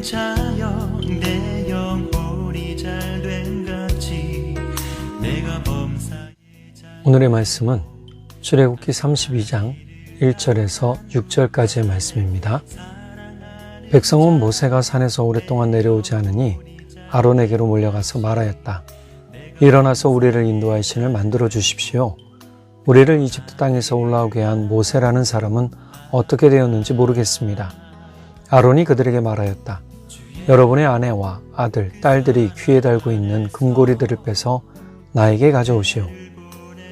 자여 내 영혼이 잘된 같이 내가 범사에 오늘의 말씀은 출애굽기 32장 1절에서 6절까지의 말씀입니다. 백성은 모세가 산에서 오랫동안 내려오지 않으니 아론에게로 몰려가서 말하였다. 일어나서 우리를 인도할 신을 만들어 주십시오. 우리를 이집트 땅에서 올라오게 한 모세라는 사람은 어떻게 되었는지 모르겠습니다. 아론이 그들에게 말하였다. 여러분의 아내와 아들, 딸들이 귀에 달고 있는 금고리들을 빼서 나에게 가져오시오.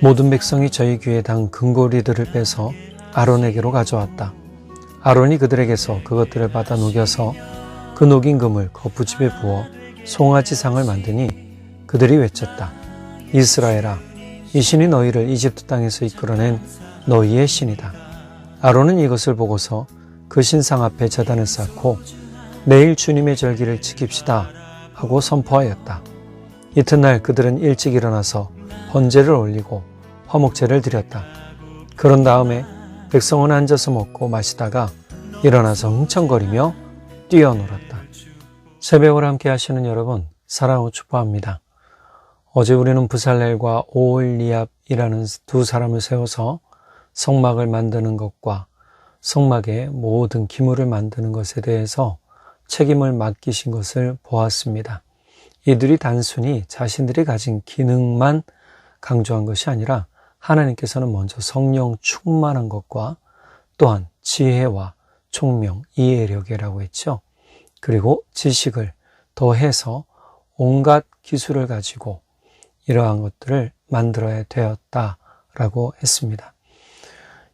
모든 백성이 저희 귀에 단 금고리들을 빼서 아론에게로 가져왔다. 아론이 그들에게서 그것들을 받아 녹여서 그 녹인 금을 거푸집에 부어 송아지상을 만드니 그들이 외쳤다. 이스라엘아, 이 신이 너희를 이집트 땅에서 이끌어낸 너희의 신이다. 아론은 이것을 보고서 그 신상 앞에 제단을 쌓고 내일 주님의 절기를 지킵시다 하고 선포하였다. 이튿날 그들은 일찍 일어나서 번제를 올리고 화목제를 드렸다. 그런 다음에 백성은 앉아서 먹고 마시다가 일어나서 흥청거리며 뛰어놀았다. 새벽을 함께 하시는 여러분, 사랑으로 축복합니다. 어제 우리는 부살렐과 오홀리압이라는 두 사람을 세워서 성막을 만드는 것과 성막의 모든 기물을 만드는 것에 대해서 책임을 맡기신 것을 보았습니다. 이들이 단순히 자신들이 가진 기능만 강조한 것이 아니라 하나님께서는 먼저 성령 충만한 것과 또한 지혜와 총명, 이해력이라고 했죠. 그리고 지식을 더해서 온갖 기술을 가지고 이러한 것들을 만들어야 되었다라고 했습니다.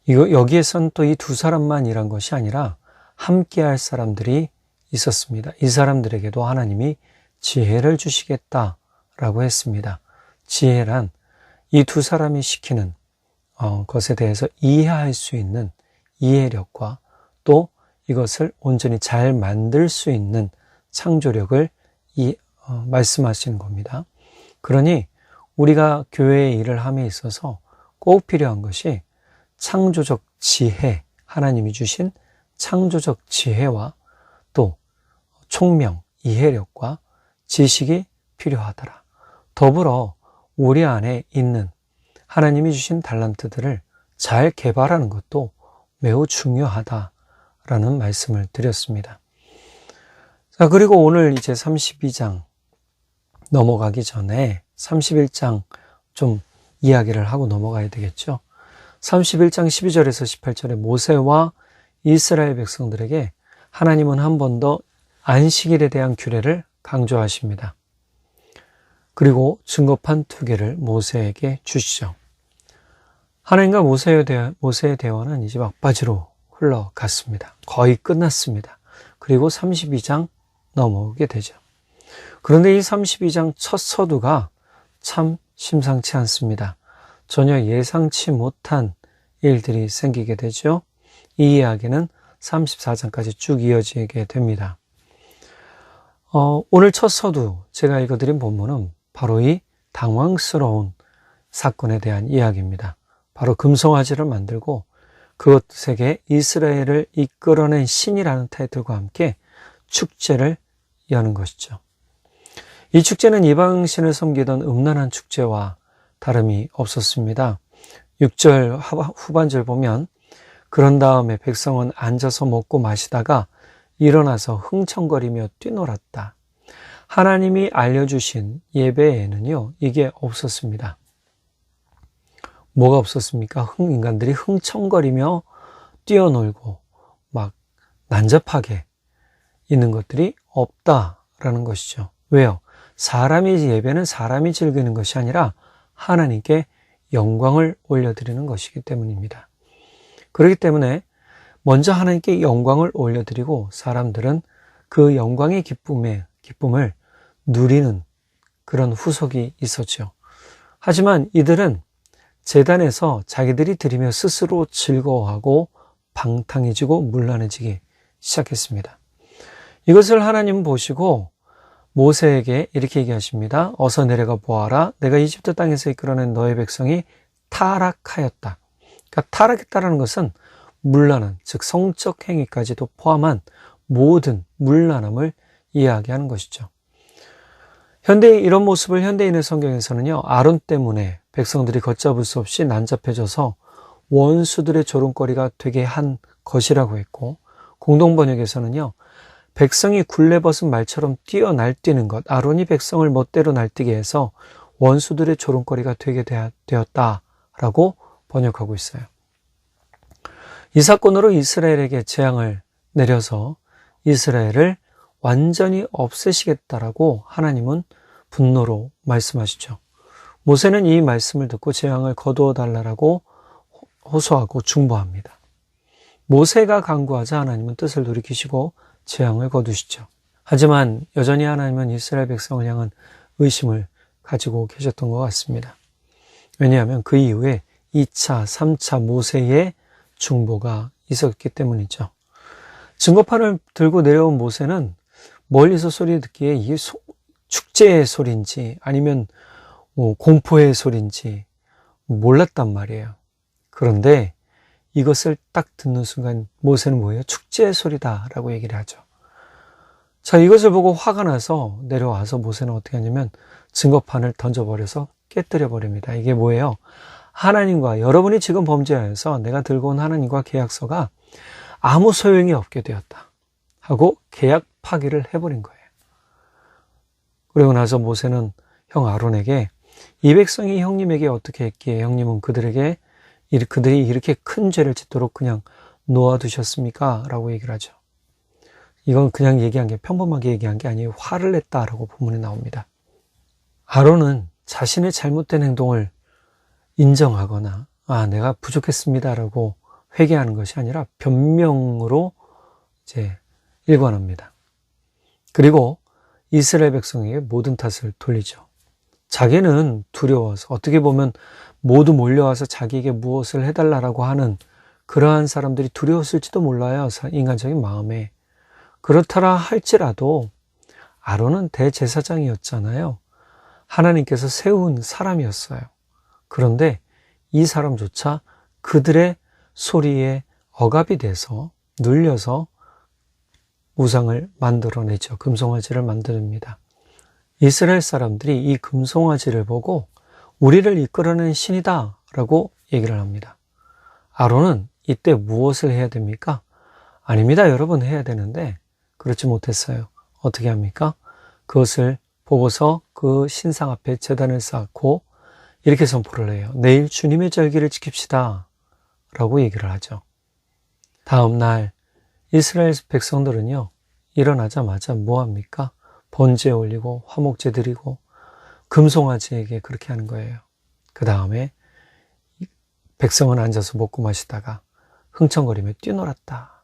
여기에선 또 이 두 사람만 일한 것이 아니라 함께 할 사람들이 있었습니다. 이 사람들에게도 하나님이 지혜를 주시겠다라고 했습니다. 지혜란 이 두 사람이 시키는 것에 대해서 이해할 수 있는 이해력과 또 이것을 온전히 잘 만들 수 있는 창조력을 말씀하시는 겁니다. 그러니 우리가 교회의 일을 함에 있어서 꼭 필요한 것이 창조적 지혜, 하나님이 주신 창조적 지혜와 또 총명, 이해력과 지식이 필요하더라. 더불어 우리 안에 있는 하나님이 주신 달란트들을 잘 개발하는 것도 매우 중요하다라는 말씀을 드렸습니다. 자, 그리고 오늘 이제 32장 넘어가기 전에 31장 좀 이야기를 하고 넘어가야 되겠죠. 31장 12절에서 18절에 모세와 이스라엘 백성들에게 하나님은 한 번 더 안식일에 대한 규례를 강조하십니다. 그리고 증거판 2개를 모세에게 주시죠. 하나님과 모세의 대화는 이제 막바지로 흘러갔습니다. 거의 끝났습니다. 그리고 32장 넘어오게 되죠. 그런데 이 32장 첫 서두가 참 심상치 않습니다. 전혀 예상치 못한 일들이 생기게 되죠. 이 이야기는 34장까지 쭉 이어지게 됩니다. 오늘 첫 서두 제가 읽어드린 본문은 바로 이 당황스러운 사건에 대한 이야기입니다. 바로 금송아지를 만들고 그것에게 이스라엘을 이끌어낸 신이라는 타이틀과 함께 축제를 여는 것이죠. 이 축제는 이방신을 섬기던 음란한 축제와 다름이 없었습니다. 6절 후반절 보면 그런 다음에 백성은 앉아서 먹고 마시다가 일어나서 흥청거리며 뛰놀았다. 하나님이 알려주신 예배에는요, 이게 없었습니다. 뭐가 없었습니까? 인간들이 흥청거리며 뛰어놀고 막 난잡하게 있는 것들이 없다라는 것이죠. 왜요? 예배는 사람이 즐기는 것이 아니라 하나님께 영광을 올려드리는 것이기 때문입니다. 그렇기 때문에 먼저 하나님께 영광을 올려드리고 사람들은 그 영광의 기쁨을 누리는 그런 후속이 있었죠. 하지만 이들은 제단에서 자기들이 드리며 스스로 즐거워하고 방탕해지고 문란해지기 시작했습니다. 이것을 하나님은 보시고 모세에게 이렇게 얘기하십니다. 어서 내려가 보아라. 내가 이집트 땅에서 이끌어낸 너의 백성이 타락하였다. 그러니까 타락했다는 것은 문란한, 즉 성적 행위까지도 포함한 모든 문란함을 이야기하는 것이죠. 이런 모습을 현대인의 성경에서는요, 아론 때문에 백성들이 걷잡을 수 없이 난잡해져서 원수들의 조롱거리가 되게 한 것이라고 했고, 공동번역에서는요, 백성이 굴레 벗은 말처럼 뛰어 날뛰는 것, 아론이 백성을 멋대로 날뛰게 해서 원수들의 조롱거리가 되게 되었다라고 번역하고 있어요. 이 사건으로 이스라엘에게 재앙을 내려서 이스라엘을 완전히 없애시겠다라고 하나님은 분노로 말씀하시죠. 모세는 이 말씀을 듣고 재앙을 거두어 달라고 호소하고 중보합니다. 모세가 간구하자 하나님은 뜻을 돌이키시고 재앙을 거두시죠. 하지만 여전히 하나님은 이스라엘 백성을 향한 의심을 가지고 계셨던 것 같습니다. 왜냐하면 그 이후에 2차, 3차 모세의 중보가 있었기 때문이죠. 증거판을 들고 내려온 모세는 멀리서 소리 듣기에 이게 축제의 소리인지 아니면 공포의 소리인지 몰랐단 말이에요. 그런데 이것을 딱 듣는 순간 모세는 뭐예요? 축제의 소리다라고 얘기를 하죠. 자, 이것을 보고 화가 나서 내려와서 모세는 어떻게 하냐면 증거판을 던져버려서 깨뜨려 버립니다. 이게 뭐예요? 하나님과 여러분이 지금 범죄하여서 내가 들고 온 하나님과 계약서가 아무 소용이 없게 되었다 하고 계약 파기를 해버린 거예요. 그리고 나서 모세는 형 아론에게 이 백성이 형님에게 어떻게 했기에 형님은 그들이 이렇게 큰 죄를 짓도록 그냥 놓아두셨습니까? 라고 얘기를 하죠. 이건 그냥 얘기한 게 평범하게 얘기한 게 아니에요. 화를 냈다라고 본문에 나옵니다. 아론은 자신의 잘못된 행동을 인정하거나 내가 부족했습니다라고 회개하는 것이 아니라 변명으로 이제 일관합니다. 그리고 이스라엘 백성에게 모든 탓을 돌리죠. 자기는 두려워서 어떻게 보면 모두 몰려와서 자기에게 무엇을 해달라고 하는 그러한 사람들이 두려웠을지도 몰라요. 인간적인 마음에. 그렇더라 할지라도 아론은 대제사장이었잖아요. 하나님께서 세운 사람이었어요. 그런데 이 사람조차 그들의 소리에 억압이 돼서 눌려서 우상을 만들어내죠. 금송아지를 만듭니다. 이스라엘 사람들이 이 금송아지를 보고 우리를 이끌어낸 신이다 라고 얘기를 합니다. 아론은 이때 무엇을 해야 됩니까? 아닙니다. 여러분 해야 되는데 그렇지 못했어요. 어떻게 합니까? 그것을 보고서 그 신상 앞에 제단을 쌓고 이렇게 선포를 해요. 내일 주님의 절기를 지킵시다 라고 얘기를 하죠. 다음 날 이스라엘 백성들은요, 일어나자마자 뭐 합니까? 번제 올리고 화목제 드리고 금송아지에게 그렇게 하는 거예요. 그 다음에 백성은 앉아서 먹고 마시다가 흥청거리며 뛰놀았다.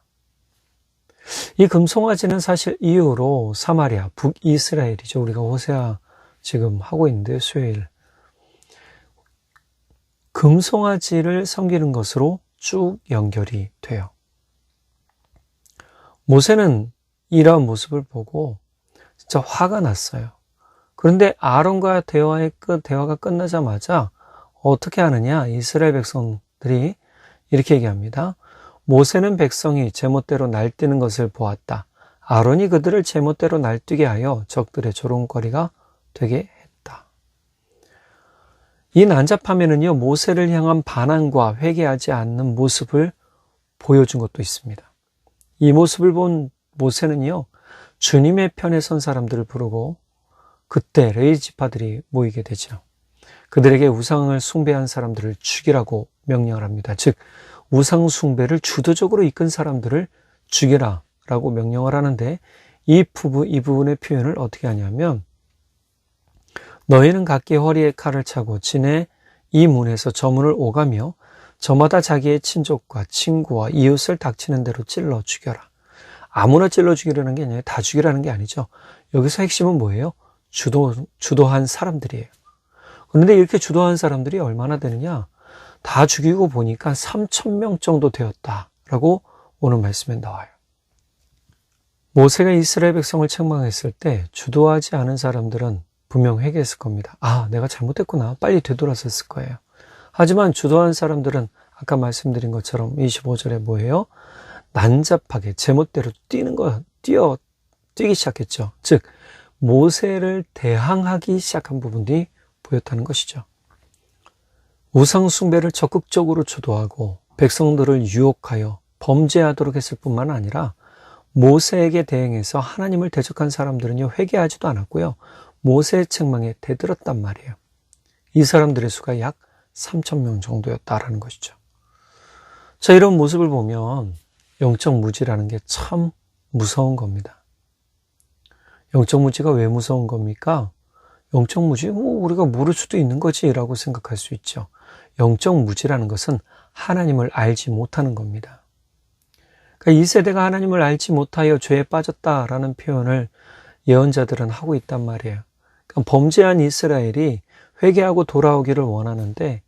이 금송아지는 사실 이후로 사마리아, 북이스라엘이죠. 우리가 호세아 지금 하고 있는데 수요일. 금송아지를 섬기는 것으로 쭉 연결이 돼요. 모세는 이러한 모습을 보고 진짜 화가 났어요. 그런데 아론과 대화가 끝나자마자 어떻게 하느냐? 이스라엘 백성들이 이렇게 얘기합니다. 모세는 백성이 제멋대로 날뛰는 것을 보았다. 아론이 그들을 제멋대로 날뛰게 하여 적들의 조롱거리가 되게 했다. 이 난잡함에는요, 모세를 향한 반항과 회개하지 않는 모습을 보여준 것도 있습니다. 이 모습을 본 모세는요, 주님의 편에 선 사람들을 부르고 그때 레위 지파들이 모이게 되죠. 그들에게 우상을 숭배한 사람들을 죽이라고 명령을 합니다. 즉 우상 숭배를 주도적으로 이끈 사람들을 죽이라라고 명령을 하는데 이 부분의 표현을 어떻게 하냐면 너희는 각기 허리에 칼을 차고 진의 이 문에서 저 문을 오가며 저마다 자기의 친족과 친구와 이웃을 닥치는 대로 찔러 죽여라. 아무나 찔러 죽이려는 게 아니에요. 다 죽이라는 게 아니죠. 여기서 핵심은 뭐예요? 주도한 사람들이에요. 그런데 이렇게 주도한 사람들이 얼마나 되느냐? 다 죽이고 보니까 3,000명 정도 되었다라고 오늘 말씀에 나와요. 모세가 이스라엘 백성을 책망했을 때 주도하지 않은 사람들은 분명 회개했을 겁니다. 내가 잘못했구나. 빨리 되돌아섰을 거예요. 하지만 주도한 사람들은 아까 말씀드린 것처럼 25절에 뭐예요? 난잡하게 제멋대로 뛰기 시작했죠. 즉 모세를 대항하기 시작한 부분이 보였다는 것이죠. 우상 숭배를 적극적으로 주도하고 백성들을 유혹하여 범죄하도록 했을 뿐만 아니라 모세에게 대행해서 하나님을 대적한 사람들은요, 회개하지도 않았고요, 모세의 책망에 대들었단 말이에요. 이 사람들의 수가 약 3,000명 정도였다라는 것이죠. 자, 이런 모습을 보면 영적 무지라는 게 참 무서운 겁니다. 영적 무지가 왜 무서운 겁니까? 영적 무지? 우리가 모를 수도 있는 거지 라고 생각할 수 있죠. 영적 무지라는 것은 하나님을 알지 못하는 겁니다. 그러니까 이 세대가 하나님을 알지 못하여 죄에 빠졌다라는 표현을 예언자들은 하고 있단 말이에요. 그러니까 범죄한 이스라엘이 회개하고 돌아오기를 원하는데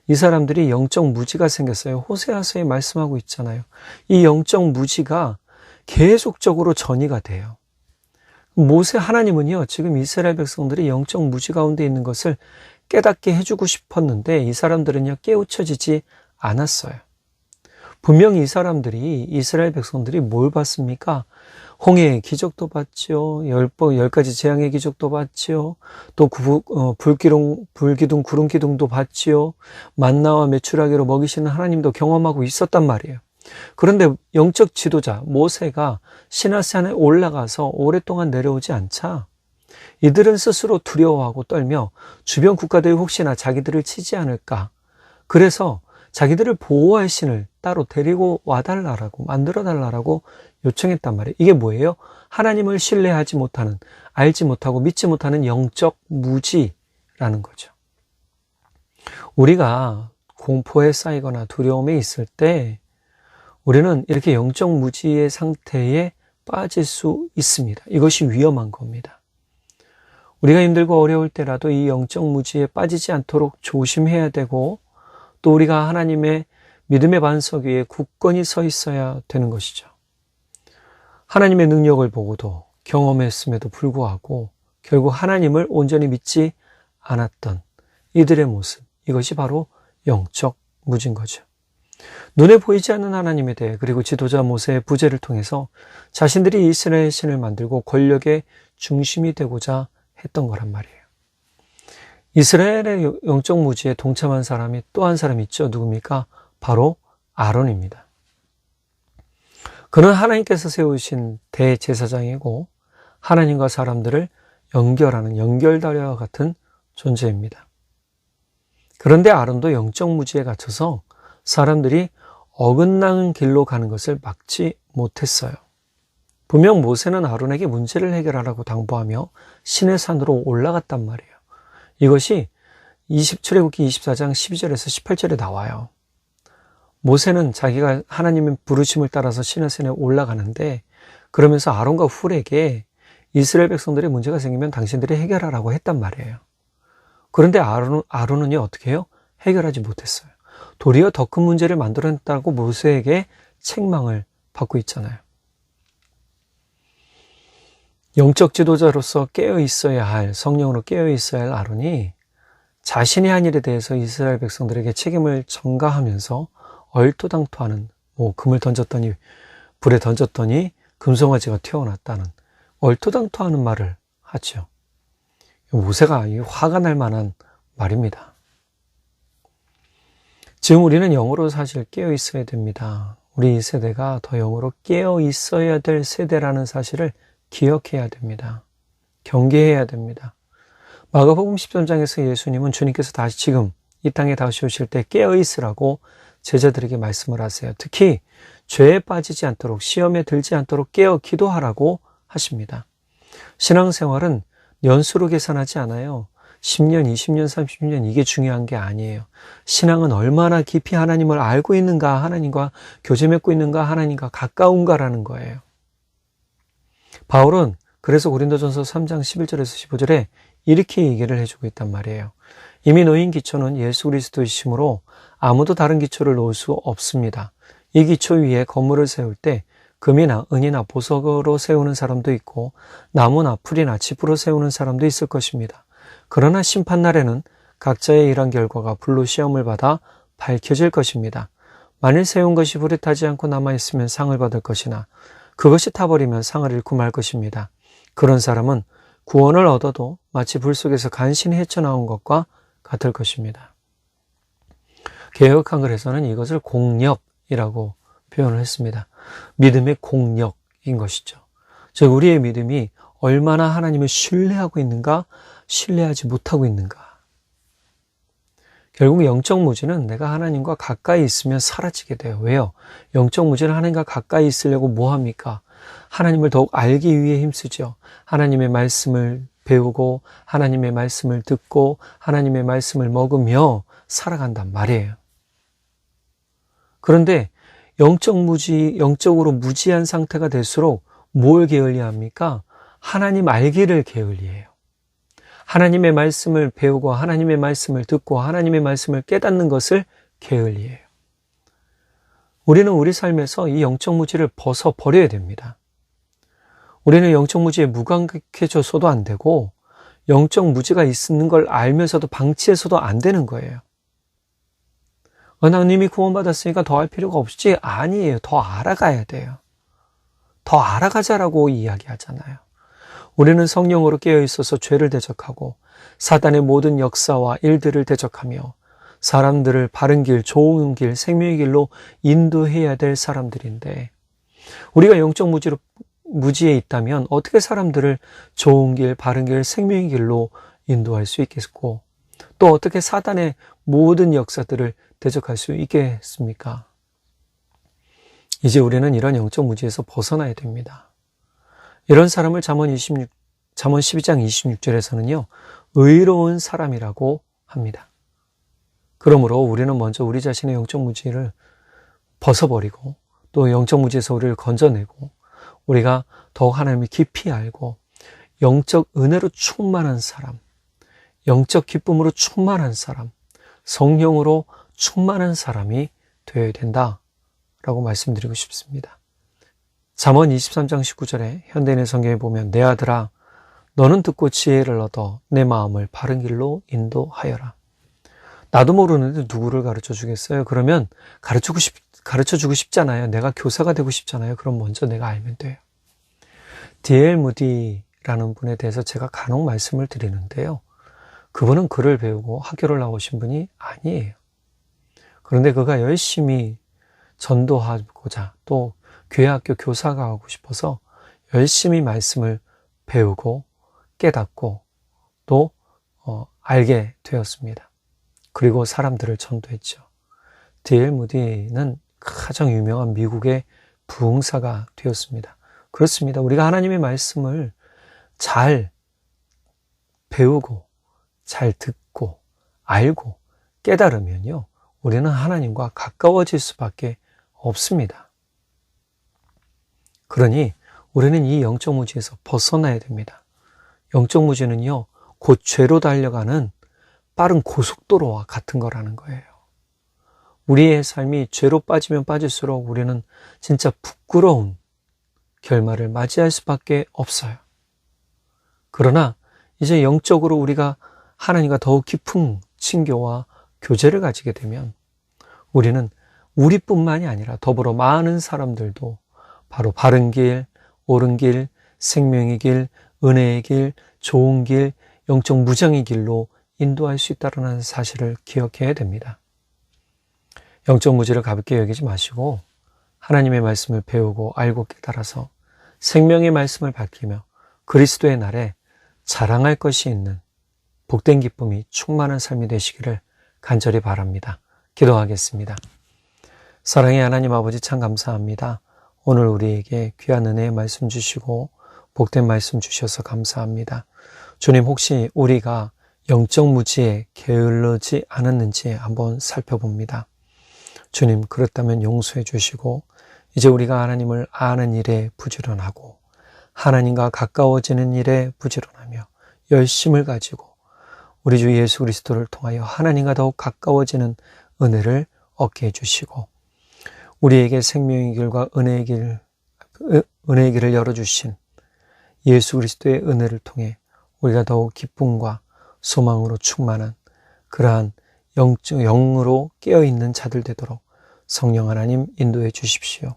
이 사람들이 영적 무지가 생겼어요. 호세아서에 말씀하고 있잖아요. 이 영적 무지가 계속적으로 전이가 돼요. 모세 하나님은요, 지금 이스라엘 백성들이 영적 무지 가운데 있는 것을 깨닫게 해주고 싶었는데 이 사람들은요, 깨우쳐지지 않았어요. 분명히 이 사람들이, 이스라엘 백성들이 뭘 봤습니까? 홍해의 기적도 봤죠. 10가지 재앙의 기적도 봤죠. 또 불기둥, 구름기둥도 봤죠. 만나와 메추라기로 먹이시는 하나님도 경험하고 있었단 말이에요. 그런데 영적 지도자 모세가 시내산에 올라가서 오랫동안 내려오지 않자 이들은 스스로 두려워하고 떨며 주변 국가들이 혹시나 자기들을 치지 않을까, 그래서 자기들을 보호할 신을 따로 데리고 와달라고, 만들어달라고 요청했단 말이에요. 이게 뭐예요? 하나님을 신뢰하지 못하는, 알지 못하고 믿지 못하는 영적 무지라는 거죠. 우리가 공포에 쌓이거나 두려움에 있을 때 우리는 이렇게 영적 무지의 상태에 빠질 수 있습니다. 이것이 위험한 겁니다. 우리가 힘들고 어려울 때라도 이 영적 무지에 빠지지 않도록 조심해야 되고, 또 우리가 하나님의 믿음의 반석 위에 굳건히 서 있어야 되는 것이죠. 하나님의 능력을 보고도 경험했음에도 불구하고 결국 하나님을 온전히 믿지 않았던 이들의 모습, 이것이 바로 영적 무지인 거죠. 눈에 보이지 않는 하나님에 대해, 그리고 지도자 모세의 부재를 통해서 자신들이 이스라엘 신을 만들고 권력의 중심이 되고자 했던 거란 말이에요. 이스라엘의 영적 무지에 동참한 사람이 또 한 사람이 있죠. 누굽니까? 바로 아론입니다. 그는 하나님께서 세우신 대제사장이고 하나님과 사람들을 연결하는 연결다리와 같은 존재입니다. 그런데 아론도 영적 무지에 갇혀서 사람들이 어긋나는 길로 가는 것을 막지 못했어요. 분명 모세는 아론에게 문제를 해결하라고 당부하며 시내 산으로 올라갔단 말이에요. 이것이 출애굽기 24장 12절에서 18절에 나와요. 모세는 자기가 하나님의 부르심을 따라서 시내산에 올라가는데, 그러면서 아론과 훌에게 이스라엘 백성들의 문제가 생기면 당신들이 해결하라고 했단 말이에요. 그런데 아론은요, 어떻게 해요? 해결하지 못했어요. 도리어 더 큰 문제를 만들어냈다고 모세에게 책망을 받고 있잖아요. 영적 지도자로서 깨어 있어야 할, 성령으로 깨어 있어야 할 아론이 자신이 한 일에 대해서 이스라엘 백성들에게 책임을 전가하면서 얼토당토하는, 금을 던졌더니 불에 던졌더니 금송아지가 튀어났다는 얼토당토하는 말을 하죠. 모세가 화가 날 만한 말입니다. 지금 우리는 영으로 사실 깨어 있어야 됩니다. 우리 이 세대가 더 영으로 깨어 있어야 될 세대라는 사실을 기억해야 됩니다. 경계해야 됩니다. 마가복음 13장에서 예수님은 주님께서 다시 지금 이 땅에 다시 오실 때 깨어 있으라고 제자들에게 말씀을 하세요. 특히 죄에 빠지지 않도록, 시험에 들지 않도록 깨어 기도하라고 하십니다. 신앙생활은 연수로 계산하지 않아요. 10년, 20년, 30년 이게 중요한 게 아니에요. 신앙은 얼마나 깊이 하나님을 알고 있는가, 하나님과 교제 맺고 있는가, 하나님과 가까운가라는 거예요. 바울은 그래서 고린도전서 3장 11절에서 15절에 이렇게 얘기를 해주고 있단 말이에요. 이미 놓인 기초는 예수 그리스도이시므로 아무도 다른 기초를 놓을 수 없습니다. 이 기초 위에 건물을 세울 때 금이나 은이나 보석으로 세우는 사람도 있고 나무나 풀이나 짚으로 세우는 사람도 있을 것입니다. 그러나 심판날에는 각자의 일한 결과가 불로 시험을 받아 밝혀질 것입니다. 만일 세운 것이 불에 타지 않고 남아있으면 상을 받을 것이나 그것이 타버리면 상을 잃고 말 것입니다. 그런 사람은 구원을 얻어도 마치 불 속에서 간신히 헤쳐나온 것과 같을 것입니다. 개역 한글에서는 이것을 공력이라고 표현을 했습니다. 믿음의 공력인 것이죠. 즉 우리의 믿음이 얼마나 하나님을 신뢰하고 있는가, 신뢰하지 못하고 있는가. 결국 영적 무지는 내가 하나님과 가까이 있으면 사라지게 돼요. 왜요? 영적 무지는 하나님과 가까이 있으려고 뭐 합니까? 하나님을 더욱 알기 위해 힘쓰죠. 하나님의 말씀을 배우고 하나님의 말씀을 듣고 하나님의 말씀을 먹으며 살아간단 말이에요. 그런데 영적으로 무지한 상태가 될수록 뭘 게을리 합니까? 하나님 알기를 게을리해요. 하나님의 말씀을 배우고 하나님의 말씀을 듣고 하나님의 말씀을 깨닫는 것을 게을리해요. 우리는 우리 삶에서 이 영적 무지를 벗어버려야 됩니다. 우리는 영적 무지에 무감각해져서도 안 되고 영적 무지가 있는 걸 알면서도 방치해서도 안 되는 거예요. 하나님이 구원받았으니까 더 할 필요가 없지? 아니에요. 더 알아가야 돼요. 더 알아가자라고 이야기하잖아요. 우리는 성령으로 깨어있어서 죄를 대적하고 사단의 모든 역사와 일들을 대적하며 사람들을 바른 길, 좋은 길, 생명의 길로 인도해야 될 사람들인데 우리가 영적 무지에 있다면 어떻게 사람들을 좋은 길, 바른 길, 생명의 길로 인도할 수 있겠고 또 어떻게 사단의 모든 역사들을 대적할 수 있겠습니까? 이제 우리는 이런 영적 무지에서 벗어나야 됩니다. 이런 사람을 잠언 12장 26절에서는요, 의로운 사람이라고 합니다. 그러므로 우리는 먼저 우리 자신의 영적 무지를 벗어버리고 또 영적 무지에서 우리를 건져내고 우리가 더욱 하나님을 깊이 알고 영적 은혜로 충만한 사람, 영적 기쁨으로 충만한 사람, 성령으로 충만한 사람이 되어야 된다라고 말씀드리고 싶습니다. 잠언 23장 19절에 현대인의 성경에 보면 내 아들아 너는 듣고 지혜를 얻어 내 마음을 바른 길로 인도하여라. 나도 모르는데 누구를 가르쳐 주겠어요? 그러면 가르쳐 주고 싶잖아요. 내가 교사가 되고 싶잖아요. 그럼 먼저 내가 알면 돼요. D.L. 무디라는 분에 대해서 제가 간혹 말씀을 드리는데요. 그분은 글을 배우고 학교를 나오신 분이 아니에요. 그런데 그가 열심히 전도하고자 또 교회학교 교사가 하고 싶어서 열심히 말씀을 배우고 깨닫고 또 알게 되었습니다. 그리고 사람들을 전도했죠. D.L. 무디는 가장 유명한 미국의 부흥사가 되었습니다. 그렇습니다. 우리가 하나님의 말씀을 잘 배우고 잘 듣고 알고 깨달으면요. 우리는 하나님과 가까워질 수밖에 없습니다. 그러니 우리는 이 영적 무지에서 벗어나야 됩니다. 영적 무지는요, 곧 죄로 달려가는 빠른 고속도로와 같은 거라는 거예요. 우리의 삶이 죄로 빠지면 빠질수록 우리는 진짜 부끄러운 결말을 맞이할 수밖에 없어요. 그러나 이제 영적으로 우리가 하나님과 더욱 깊은 친교와 교제를 가지게 되면 우리는 우리뿐만이 아니라 더불어 많은 사람들도 바로 바른 길, 옳은 길, 생명의 길, 은혜의 길, 좋은 길, 영적 무장의 길로 인도할 수 있다는 사실을 기억해야 됩니다. 영적 무지를 가볍게 여기지 마시고 하나님의 말씀을 배우고 알고 깨달아서 생명의 말씀을 밝히며 그리스도의 날에 자랑할 것이 있는 복된 기쁨이 충만한 삶이 되시기를 간절히 바랍니다. 기도하겠습니다. 사랑의 하나님 아버지 참 감사합니다. 오늘 우리에게 귀한 은혜의 말씀 주시고 복된 말씀 주셔서 감사합니다. 주님, 혹시 우리가 영적 무지에 게을르지 않았는지 한번 살펴봅니다. 주님, 그렇다면 용서해 주시고 이제 우리가 하나님을 아는 일에 부지런하고 하나님과 가까워지는 일에 부지런하며 열심을 가지고 우리 주 예수 그리스도를 통하여 하나님과 더욱 가까워지는 은혜를 얻게 해주시고 우리에게 생명의 길과 은혜의 길을 열어주신 예수 그리스도의 은혜를 통해 우리가 더욱 기쁨과 소망으로 충만한 그러한 영으로 깨어있는 자들 되도록 성령 하나님 인도해 주십시오.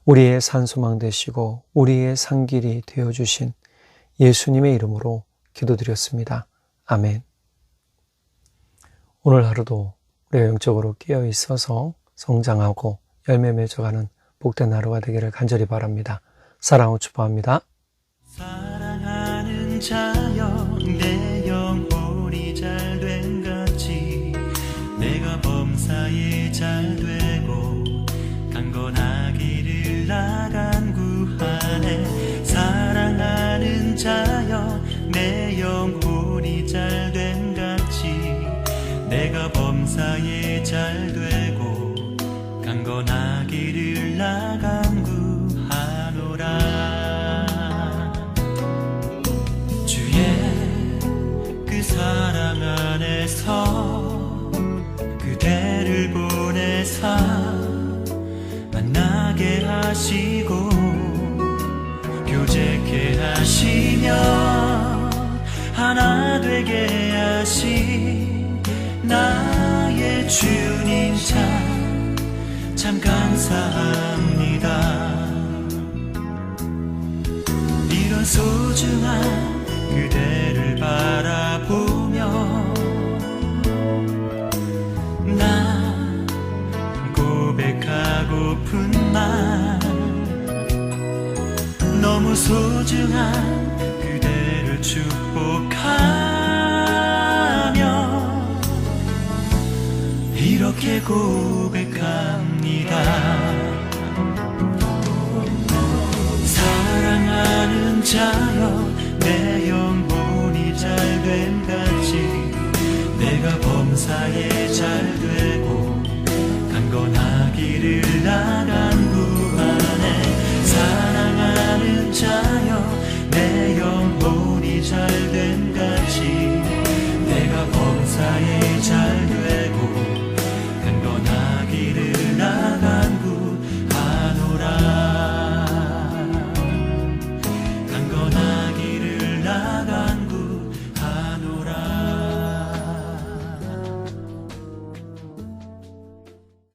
우리의 산소망 되시고 우리의 산길이 되어주신 예수님의 이름으로 기도드렸습니다. 아멘. 오늘 하루도 우리가 영적으로 깨어 있어서 성장하고 열매 맺어가는 복된 하루가 되기를 간절히 바랍니다. 사랑하고 축복합니다. 사랑하는 자여 내 영혼이 잘된 같이 내가 범사에 잘되고 강건하기를 나간 구하네. 사랑하는 자여 내 영혼이 잘된 같이 내가 범사에 잘되고 강건하기를 나간 구하노라. 주의 그 사랑 안에서 그대를 보내사 만나게 하시고 교제케 하시며 하나 되게 하신 나의 주님 참 감사합니다. 이런 소중한 그대를 바라보며 나 고백하고픈 말 너무 소중한 그대를 축복하며 이렇게 고백합니다. 사랑하는 자여 내 영혼이 잘된 같이 내가 범사에 잘되고 강건하기를 나가